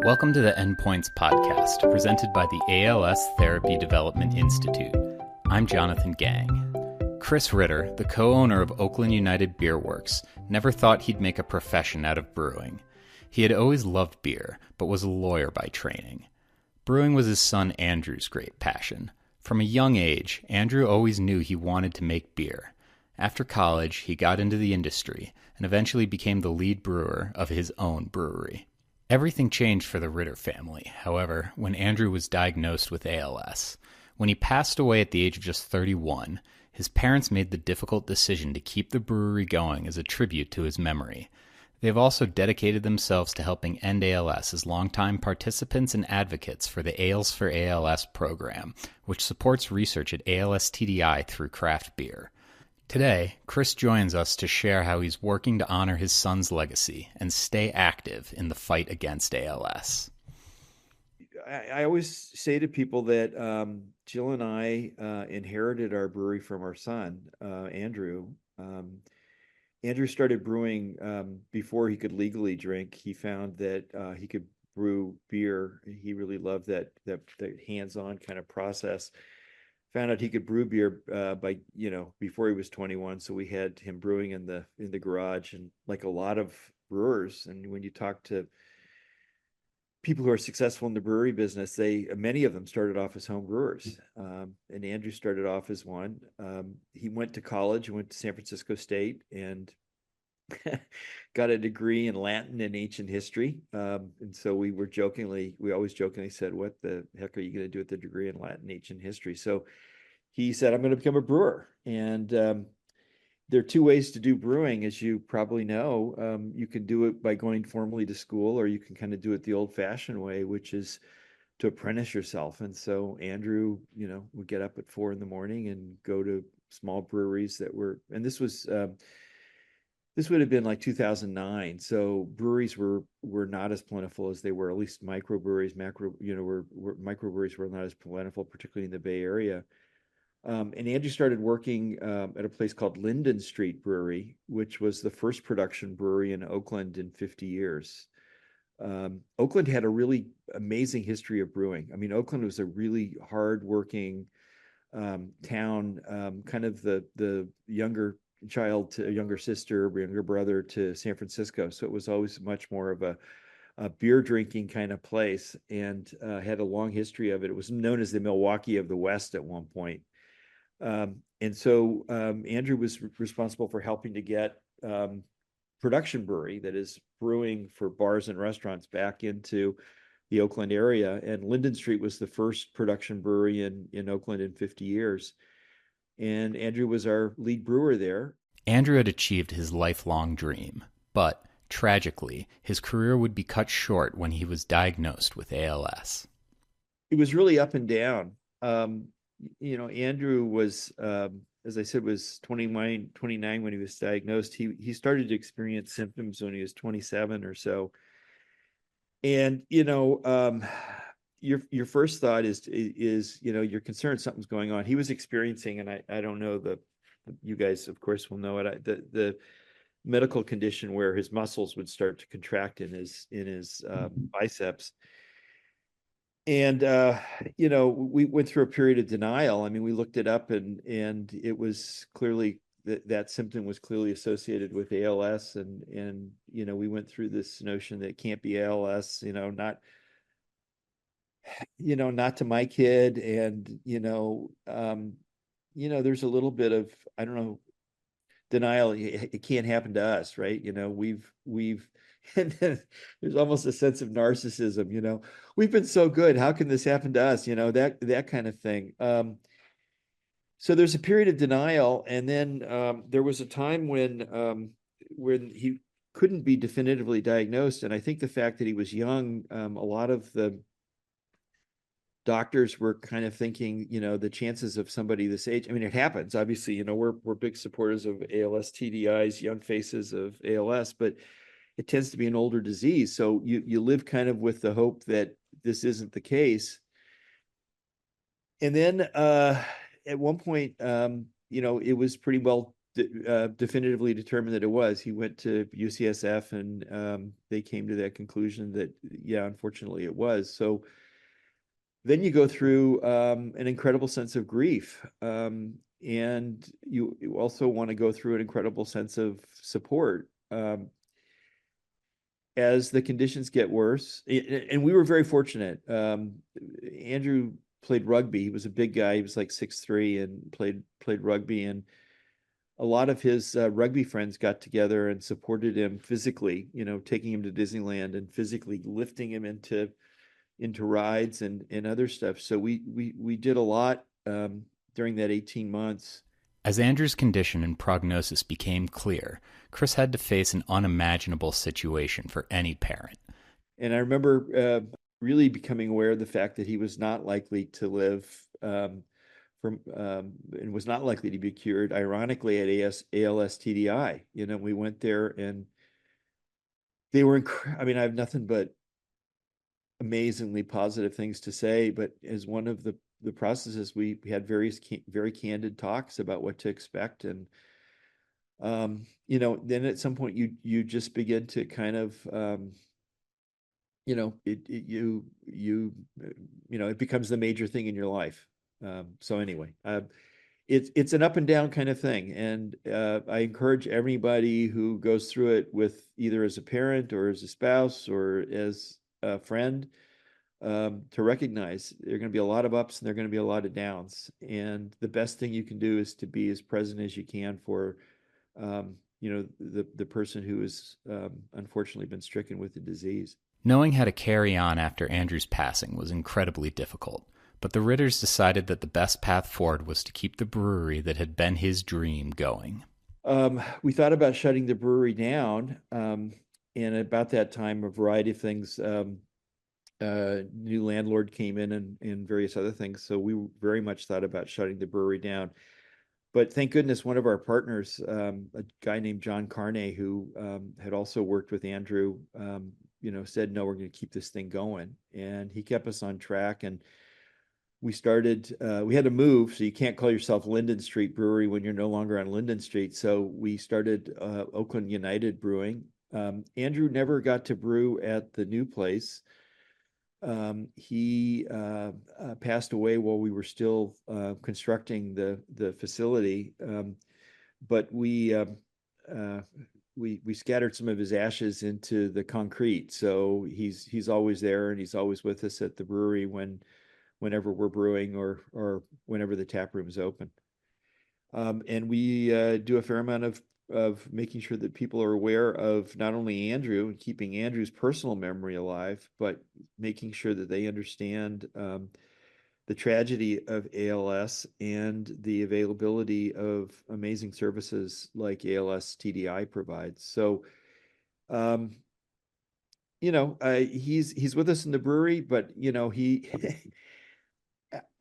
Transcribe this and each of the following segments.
Welcome to the Endpoints podcast, presented by the ALS Therapy Development Institute. I'm Jonathan Gang. Chris Ritter, the co-owner of Oakland United Beerworks, never thought he'd make a profession out of brewing. He had always loved beer, but was a lawyer by training. Brewing was his son Andrew's great passion. From a young age, Andrew always knew he wanted to make beer. After college, he got into the industry and eventually became the lead brewer of his own brewery. Everything changed for the Ritter family, however, when Andrew was diagnosed with ALS. When he passed away at the age of just 31, his parents made the difficult decision to keep the brewery going as a tribute to his memory. They have also dedicated themselves to helping end ALS as longtime participants and advocates for the Ales for ALS program, which supports research at ALS TDI through craft beer. Today, Chris joins us to share how he's working to honor his son's legacy and stay active in the fight against ALS. I always say to people that Jill and I inherited our brewery from our son, Andrew. Andrew started brewing before he could legally drink. He found that he could brew beer. He really loved that hands-on kind of process. Found out he could brew beer before he was 21. So we had him brewing in the garage, and like a lot of brewers, and when you talk to people who are successful in the brewery business, many of them started off as home brewers. And Andrew started off as one. He went to college, went to San Francisco State, and got a degree in Latin and ancient history. And so we always jokingly said, what the heck are you going to do with the degree in Latin and ancient history? So he said, I'm going to become a brewer. And there are two ways to do brewing, as you probably know. You can do it by going formally to school, or you can kind of do it the old-fashioned way, which is to apprentice yourself. And so Andrew, would get up at 4 a.m. and go to small breweries and this would have been like 2009. So breweries were not as plentiful as they were, at least microbreweries, microbreweries were not as plentiful, particularly in the Bay Area. And Andrew started working at a place called Linden Street Brewery, which was the first production brewery in Oakland in 50 years. Oakland had a really amazing history of brewing. I mean, Oakland was a really hardworking town, kind of the younger child to a younger sister, younger brother to San Francisco. So it was always much more of a beer drinking kind of place, and had a long history of it. It was known as the Milwaukee of the West at one point. And so Andrew was responsible for helping to get production brewery, that is brewing for bars and restaurants, back into the Oakland area. And Linden Street was the first production brewery in Oakland in 50 years. And Andrew was our lead brewer there. Andrew had achieved his lifelong dream, but tragically, his career would be cut short when he was diagnosed with ALS. It was really up and down. Andrew was, as I said, was 29 when he was diagnosed. He started to experience symptoms when he was 27 or so. And, your first thought is you're concerned something's going on. He was experiencing, and I don't know, you guys of course will know it, the medical condition where his muscles would start to contract in his biceps. And we went through a period of denial. I mean, we looked it up, and it was clearly that symptom was clearly associated with ALS, and we went through this notion that it can't be ALS, not to my kid. And there's a little bit of, I don't know, denial. It can't happen to us, right? We've and then there's almost a sense of narcissism. We've been so good, how can this happen to us? That kind of thing. So there's a period of denial, and then there was a time when he couldn't be definitively diagnosed. And I think the fact that he was young, a lot of the doctors were kind of thinking, the chances of somebody this age, I mean, it happens, obviously, we're big supporters of ALS TDIs, young faces of ALS, but it tends to be an older disease. So you live kind of with the hope that this isn't the case. And then at one point, it was pretty well definitively determined that it was. He went to UCSF, and they came to that conclusion that, yeah, unfortunately it was. So then you go through an incredible sense of grief. And you also want to go through an incredible sense of support. As the conditions get worse, and we were very fortunate. Andrew played rugby. He was a big guy. He was like 6'3" and played rugby. And a lot of his rugby friends got together and supported him physically, taking him to Disneyland and physically lifting him into rides and other stuff. So we did a lot during that 18 months. As Andrew's condition and prognosis became clear, Chris had to face an unimaginable situation for any parent. And I remember really becoming aware of the fact that he was not likely to live and was not likely to be cured, ironically, at ALS TDI. We went there, and they were, I mean, I have nothing but amazingly positive things to say, but as one of the processes, we had very candid talks about what to expect. And then at some point you just begin to kind of it becomes the major thing in your life. So anyway, it's an up and down kind of thing, and I encourage everybody who goes through it, with either as a parent or as a spouse or as a friend, to recognize there are going to be a lot of ups and there are going to be a lot of downs, and the best thing you can do is to be as present as you can for the person who has unfortunately been stricken with the disease. Knowing how to carry on after Andrew's passing was incredibly difficult, but the Ritters decided that the best path forward was to keep the brewery that had been his dream going. We thought about shutting the brewery down, and about that time, a variety of things. New landlord came in, and various other things. So we very much thought about shutting the brewery down. But thank goodness one of our partners, a guy named John Carney, who had also worked with Andrew, said, no, we're going to keep this thing going. And he kept us on track. And we had to move. So you can't call yourself Linden Street Brewery when you're no longer on Linden Street. So we started Oakland United Brewing. Andrew never got to brew at the new place. He passed away while we were still constructing the facility, but we scattered some of his ashes into the concrete. So he's always there, and he's always with us at the brewery whenever we're brewing or whenever the tap room is open. And we do a fair amount of making sure that people are aware of not only Andrew and keeping Andrew's personal memory alive, but making sure that they understand the tragedy of ALS and the availability of amazing services like ALS TDI provides. So, he's with us in the brewery, but he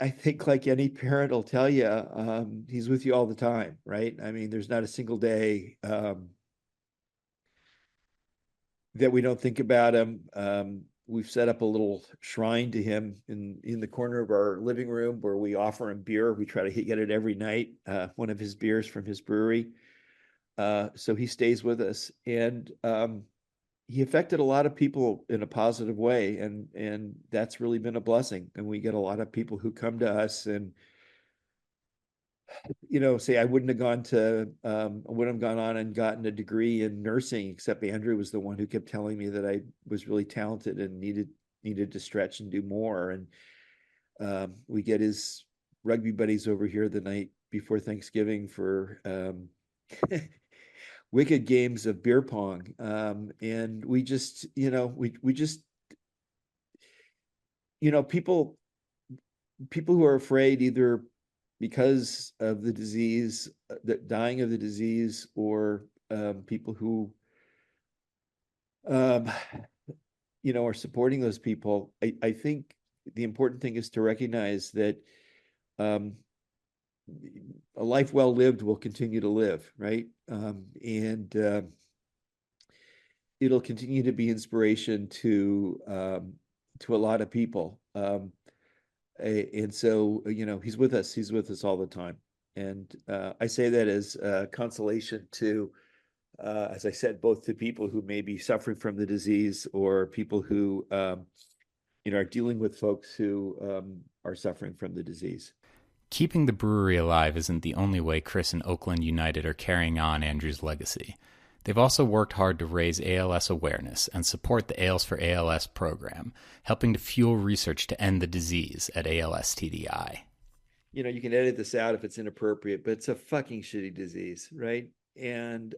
I think, like any parent will tell you, he's with you all the time, right? I mean, there's not a single day that we don't think about him. We've set up a little shrine to him in the corner of our living room, where we offer him beer. We try to get it every night, one of his beers from his brewery. So he stays with us, and he affected a lot of people in a positive way, and that's really been a blessing. And we get a lot of people who come to us and say, I wouldn't have gone on and gotten a degree in nursing, except Andrew was the one who kept telling me that I was really talented and needed to stretch and do more. And we get his rugby buddies over here the night before Thanksgiving for wicked games of beer pong. And we just, people who are afraid, either because of the disease, dying of the disease, or people who are supporting those people. I think the important thing is to recognize that a life well lived will continue to live, right? And it'll continue to be inspiration to a lot of people. And so, he's with us all the time. And I say that as consolation to, as I said, both to people who may be suffering from the disease or people who, are dealing with folks who are suffering from the disease. Keeping the brewery alive isn't the only way Chris and Oakland United are carrying on Andrew's legacy. They've also worked hard to raise ALS awareness and support the Ales for ALS program, helping to fuel research to end the disease at ALS TDI. You can edit this out if it's inappropriate, but it's a fucking shitty disease, right? And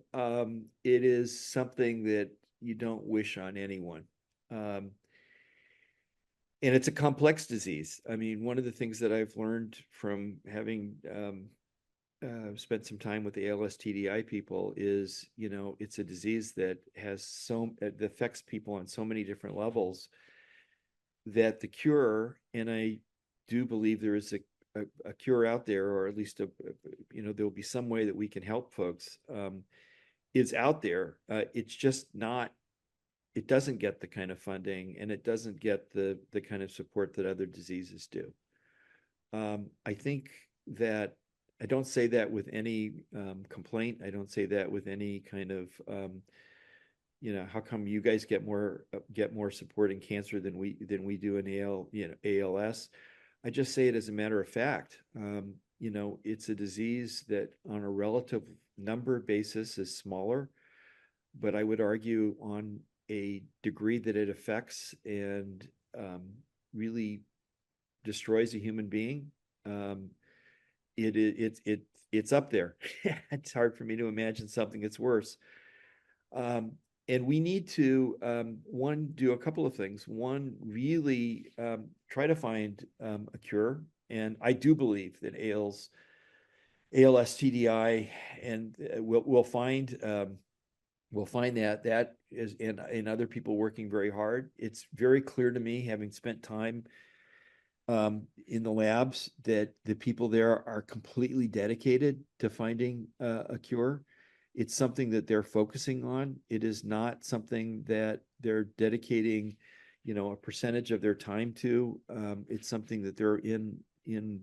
it is something that you don't wish on anyone. Um, and it's a complex disease. I mean, one of the things that I've learned from having spent some time with the ALS TDI people is, it's a disease that that affects people on so many different levels, that the cure, and I do believe there is a cure out there, or at least there'll be some way that we can help folks. Is out there. It's just not. It doesn't get the kind of funding, and it doesn't get the kind of support that other diseases do. I think that I don't say that with any complaint. I don't say that with any kind of how come you guys get more support in cancer than we do in ALS. I just say it as a matter of fact. It's a disease that on a relative number basis is smaller, but I would argue on a degree that it affects and really destroys a human being, it's up there. It's hard for me to imagine something that's worse. And we need to do a couple of things. One, really try to find a cure. And I do believe that ALS TDI, and we'll find that is in other people working very hard. It's very clear to me, having spent time in the labs, that the people there are completely dedicated to finding a cure. It's something that they're focusing on. It is not something that they're dedicating, a percentage of their time to. It's something that they're in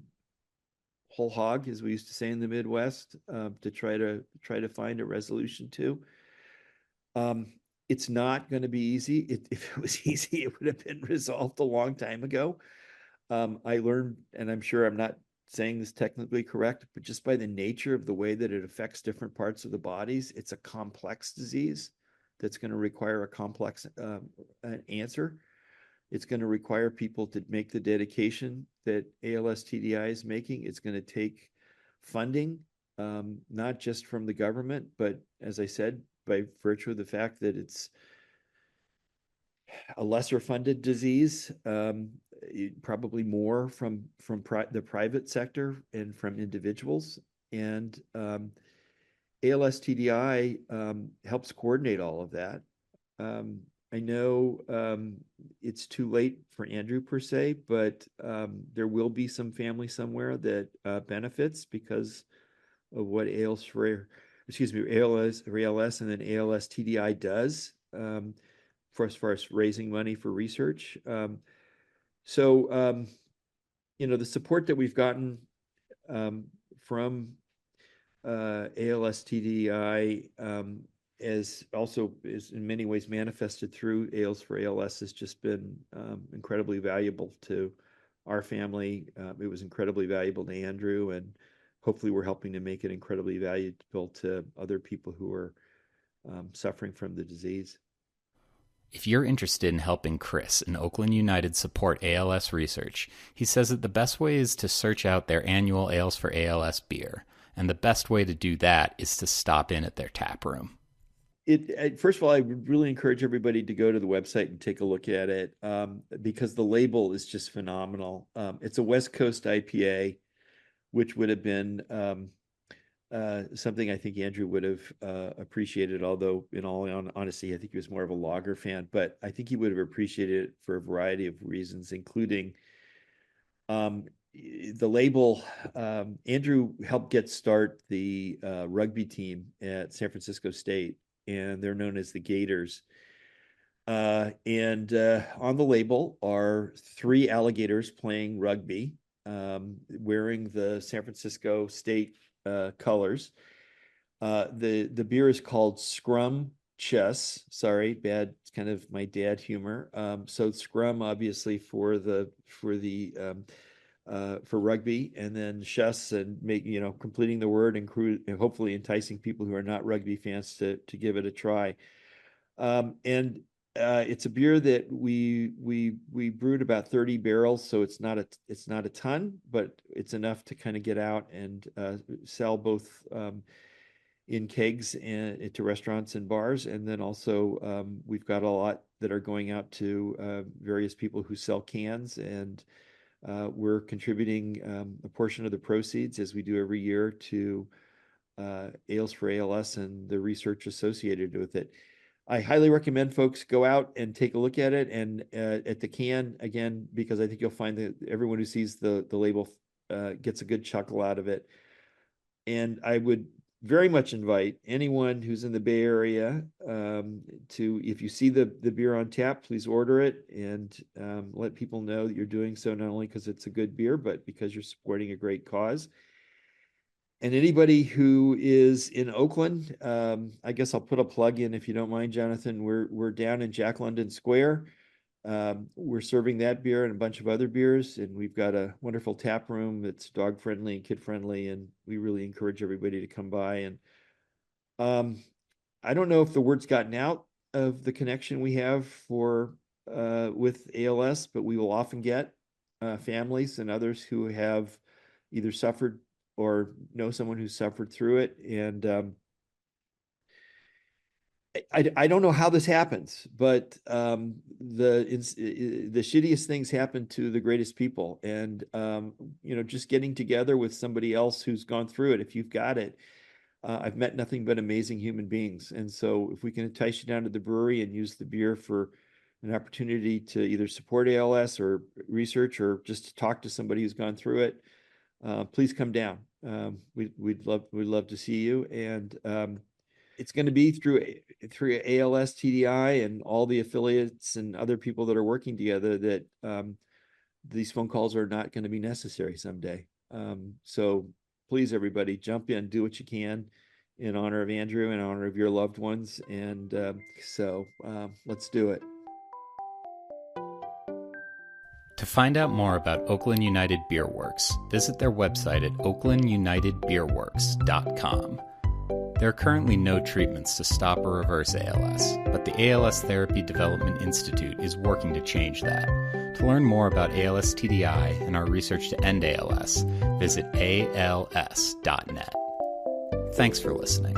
whole hog, as we used to say in the Midwest, to try to find a resolution to. It's not going to be easy. If it was easy, it would have been resolved a long time ago. I learned, and I'm sure I'm not saying this technically correct, but just by the nature of the way that it affects different parts of the bodies, it's a complex disease that's going to require a complex answer. It's going to require people to make the dedication that ALS TDI is making. It's going to take funding, not just from the government, but as I said, by virtue of the fact that it's a lesser funded disease, probably more from the private sector and from individuals. And ALS TDI helps coordinate all of that. I know it's too late for Andrew per se, but there will be some family somewhere that benefits because of what ALS and then ALS TDI does. For as far as raising money for research. So, the support that we've gotten from ALS TDI is in many ways manifested through Ales for ALS, has just been incredibly valuable to our family. It was incredibly valuable to Andrew, and hopefully we're helping to make it incredibly valuable to other people who are suffering from the disease. If you're interested in helping Chris and Oakland United support ALS research, he says that the best way is to search out their annual Ales for ALS beer, and the best way to do that is to stop in at their tap room. First of all, I would really encourage everybody to go to the website and take a look at it, because the label is just phenomenal. It's a West Coast IPA, which would have been something I think Andrew would have appreciated, although in all honesty, I think he was more of a lager fan, but I think he would have appreciated it for a variety of reasons, including the label. Andrew helped start the rugby team at San Francisco State, and they're known as the Gators. And on the label are 3 alligators playing rugby. wearing the San Francisco State colors. The beer is called Scrum Chess. Sorry, bad. It's kind of my dad humor. So Scrum, obviously for rugby, and then chess, and completing the word, and hopefully enticing people who are not rugby fans to give it a try. And it's a beer that we brewed about 30 barrels, so it's not a ton, but it's enough to kind of get out and sell both in kegs and to restaurants and bars, and then also we've got a lot that are going out to various people who sell cans, and we're contributing a portion of the proceeds, as we do every year, to Ales for ALS and the research associated with it. I highly recommend folks go out and take a look at it, and at the can again, because I think you'll find that everyone who sees the label gets a good chuckle out of it. And I would very much invite anyone who's in the Bay Area to, if you see the beer on tap, please order it, and let people know that you're doing so, not only because it's a good beer, but because you're supporting a great cause. And anybody who is in Oakland, I guess I'll put a plug in, if you don't mind, Jonathan. We're down in Jack London Square. We're serving that beer and a bunch of other beers, and we've got a wonderful tap room that's dog friendly and kid friendly, and we really encourage everybody to come by. And I don't know if the word's gotten out of the connection we have with ALS, but we will often get families and others who have either suffered or know someone who's suffered through it. And I don't know how this happens, but the shittiest things happen to the greatest people. And just getting together with somebody else who's gone through it, if you've got it, I've met nothing but amazing human beings. And so if we can entice you down to the brewery and use the beer for an opportunity to either support ALS or research, or just to talk to somebody who's gone through it, please come down. We'd love to see you. And it's going to be through ALS TDI and all the affiliates and other people that are working together that these phone calls are not going to be necessary someday. So please, everybody, jump in, do what you can in honor of Andrew, in honor of your loved ones. And so let's do it. To find out more about Oakland United Beerworks, visit their website at oaklandunitedbeerworks.com. There are currently no treatments to stop or reverse ALS, but the ALS Therapy Development Institute is working to change that. To learn more about ALS TDI and our research to end ALS, visit als.net. Thanks for listening.